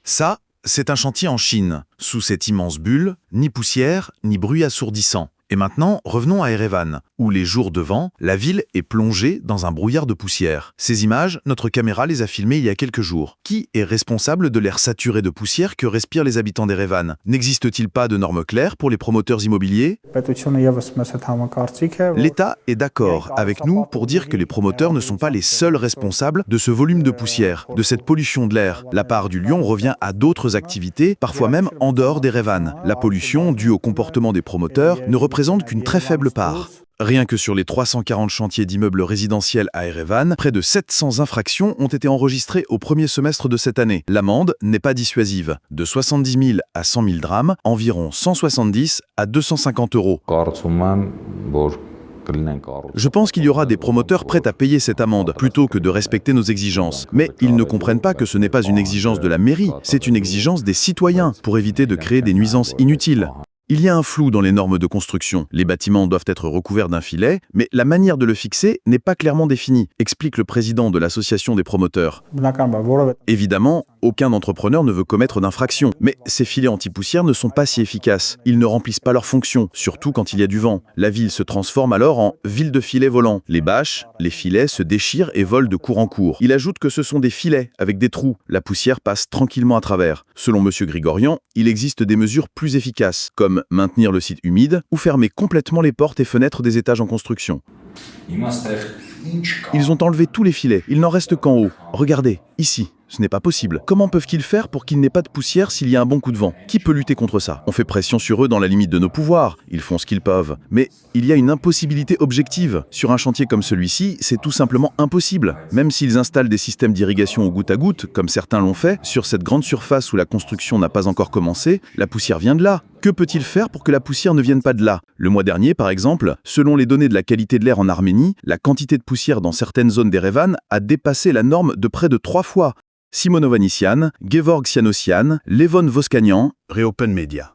Ça, c'est un chantier en Chine. Sous cette immense bulle, ni poussière, ni bruit assourdissant. Et maintenant, revenons à Erevan, où les jours de vent, la ville est plongée dans un brouillard de poussière. Ces images, notre caméra les a filmées il y a quelques jours. Qui est responsable de l'air saturé de poussière que respirent les habitants d'Erevan? N'existe-t-il pas de normes claires pour les promoteurs immobiliers? L'État est d'accord avec nous pour dire que les promoteurs ne sont pas les seuls responsables de ce volume de poussière, de cette pollution de l'air. La part du lion revient à d'autres activités, parfois même en dehors d'Erevan. La pollution, due au comportement des promoteurs, ne représente qu'une très faible part. Rien que sur les 340 chantiers d'immeubles résidentiels à Erevan, près de 700 infractions ont été enregistrées au premier semestre de cette année. L'amende n'est pas dissuasive. De 70 000 à 100 000 dirhams, environ 170 à 250 euros. Je pense qu'il y aura des promoteurs prêts à payer cette amende, plutôt que de respecter nos exigences. Mais ils ne comprennent pas que ce n'est pas une exigence de la mairie, c'est une exigence des citoyens, pour éviter de créer des nuisances inutiles. Il y a un flou dans les normes de construction. Les bâtiments doivent être recouverts d'un filet, mais la manière de le fixer n'est pas clairement définie, explique le président de l'association des promoteurs. Évidemment, aucun entrepreneur ne veut commettre d'infraction, mais ces filets anti-poussière ne sont pas si efficaces. Ils ne remplissent pas leur fonction, surtout quand il y a du vent. La ville se transforme alors en ville de filets volants. Les bâches, les filets se déchirent et volent de cour en cour. Il ajoute que ce sont des filets avec des trous. La poussière passe tranquillement à travers. Selon M. Grigorian, il existe des mesures plus efficaces, comme maintenir le site humide ou fermer complètement les portes et fenêtres des étages en construction. Ils ont enlevé tous les filets, il n'en reste qu'en haut. Regardez, ici. Ce n'est pas possible. Comment peuvent-ils faire pour qu'il n'ait pas de poussière s'il y a un bon coup de vent? Qui peut lutter contre ça? On fait pression sur eux dans la limite de nos pouvoirs. Ils font ce qu'ils peuvent. Mais il y a une impossibilité objective. Sur un chantier comme celui-ci, c'est tout simplement impossible. Même s'ils installent des systèmes d'irrigation au goutte à goutte, comme certains l'ont fait, sur cette grande surface où la construction n'a pas encore commencé, la poussière vient de là. Que peut-il faire pour que la poussière ne vienne pas de là? Le mois dernier, par exemple, selon les données de la qualité de l'air en Arménie, la quantité de poussière dans certaines zones d'Erevan a dépassé la norme de près de 3 fois. Simon Ovanessian, Gevorg Sianosian, Levon Voskanian, Reopen Media.